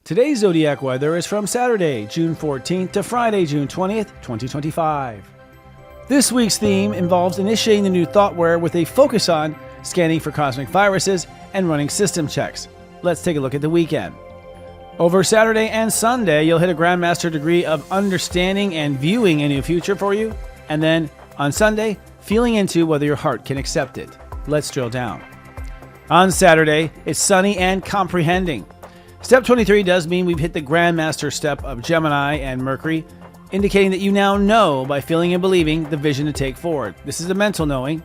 Today's Zodiac weather is from Saturday, June 14th to Friday, June 20th, 2025. This week's theme involves initiating the new thoughtware with a focus on scanning for cosmic viruses and running system checks. Let's take a look at the weekend. Over Saturday and Sunday, you'll hit a Grandmaster degree of understanding and viewing a new future for you. And then, on Sunday, feeling into whether your heart can accept it. Let's drill down. On Saturday, it's sunny and comprehending. Step 23 does mean we've hit the Grandmaster step of Gemini and Mercury, indicating that you now know by feeling and believing the vision to take forward. This is a mental knowing.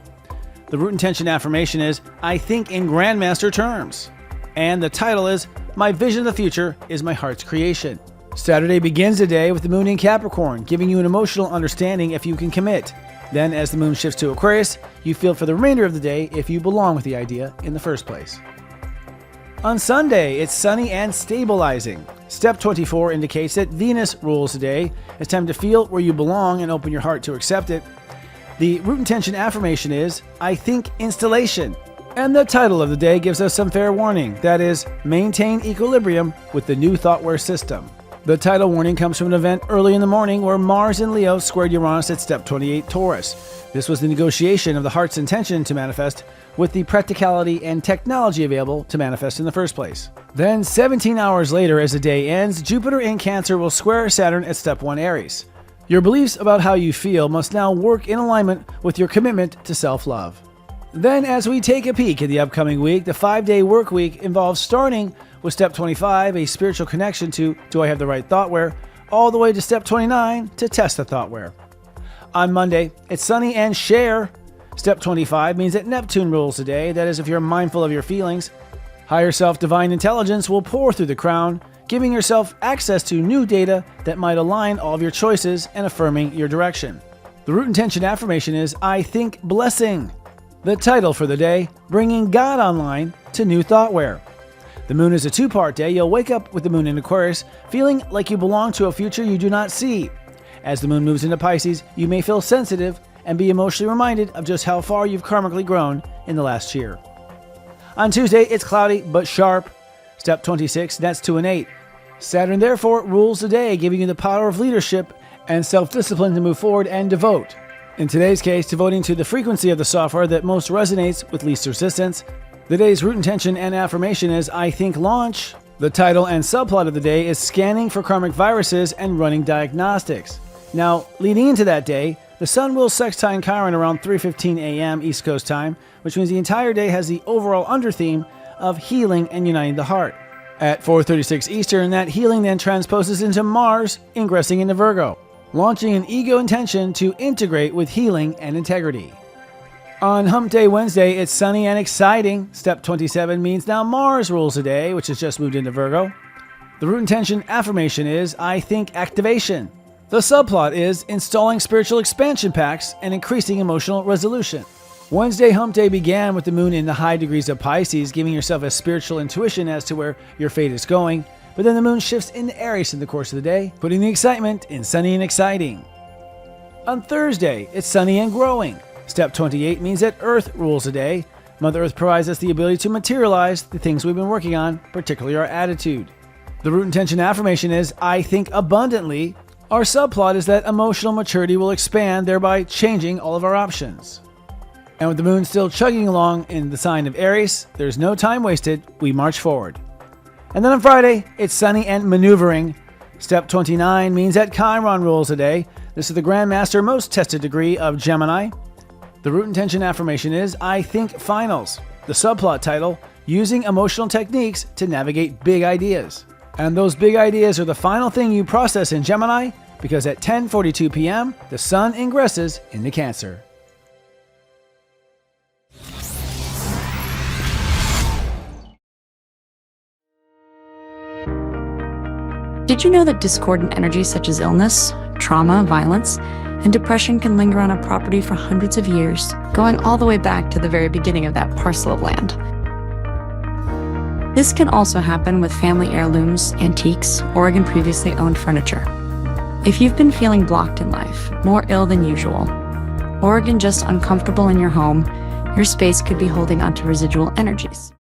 The root intention affirmation is, I think in Grandmaster terms. And the title is, My Vision of the Future is My Heart's Creation. Saturday begins the day with the moon in Capricorn, giving you an emotional understanding if you can commit. Then as the moon shifts to Aquarius, you feel for the remainder of the day if you belong with the idea in the first place. On Sunday, it's sunny and stabilizing. Step 24 indicates that Venus rules the day. It's time to feel where you belong and open your heart to accept it. The root intention affirmation is, I think installation. And the title of the day gives us some fair warning. That is, maintain equilibrium with the new thoughtware system. The title warning comes from an event early in the morning where Mars in Leo squared Uranus at step 28 Taurus. This was the negotiation of the heart's intention to manifest with the practicality and technology available to manifest in the first place. Then 17 hours later, as the day ends, Jupiter in Cancer will square Saturn at step 1 Aries. Your beliefs about how you feel must now work in alignment with your commitment to self-love. Then as we take a peek at the upcoming week, the 5-day work week involves starting with step 25, a spiritual connection to do I have the right thoughtware, all the way to step 29 to test the thoughtware. On Monday, it's sunny and share. Step 25 means that Neptune rules the day. That is, if you're mindful of your feelings. Higher self divine intelligence will pour through the crown, giving yourself access to new data that might align all of your choices and affirming your direction. The root intention affirmation is, I think blessing. The title for the day, bringing God online to new thoughtware. The moon is a 2-part day. You'll wake up with the moon in Aquarius, feeling like you belong to a future you do not see. As the moon moves into Pisces, you may feel sensitive and be emotionally reminded of just how far you've karmically grown in the last year. On Tuesday, it's cloudy but sharp. Step 26, that's 2 and 8. Saturn, therefore, rules the day, giving you the power of leadership and self-discipline to move forward and devote. In today's case, devoting to the frequency of the software that most resonates with least resistance. The day's root intention and affirmation is, I think launch. The title and subplot of the day is scanning for karmic viruses and running diagnostics. Now, leading into that day, the sun will sextile Chiron around 3:15 a.m. East Coast time, which means the entire day has the overall undertheme of healing and uniting the heart. At 4:36 Eastern, that healing then transposes into Mars, ingressing into Virgo, launching an ego intention to integrate with healing and integrity. On Hump Day Wednesday, it's sunny and exciting. Step 27 means now Mars rules the day, which has just moved into Virgo. The root intention affirmation is, I think activation. The subplot is installing spiritual expansion packs and increasing emotional resolution. Wednesday Hump Day began with the moon in the high degrees of Pisces, giving yourself a spiritual intuition as to where your fate is going. But then the moon shifts into Aries in the course of the day, putting the excitement in sunny and exciting. On Thursday, it's sunny and growing. Step 28 means that Earth rules the day. Mother Earth provides us the ability to materialize the things we've been working on, particularly our attitude. The root intention affirmation is, I think abundantly. Our subplot is that emotional maturity will expand, thereby changing all of our options. And with the moon still chugging along in the sign of Aries, there's no time wasted, we march forward. And then on Friday, it's sunny and maneuvering. Step 29 means that Chiron rules the day. This is the Grandmaster most tested degree of Gemini. The root intention affirmation is, I think finals. The subplot title, using emotional techniques to navigate big ideas. And those big ideas are the final thing you process in Gemini, because at 10:42 p.m., the sun ingresses into Cancer. Did you know that discordant energies such as illness, trauma, violence, and depression can linger on a property for hundreds of years, going all the way back to the very beginning of that parcel of land? This can also happen with family heirlooms, antiques, or again previously owned furniture. If you've been feeling blocked in life, more ill than usual, or again just uncomfortable in your home, your space could be holding onto residual energies.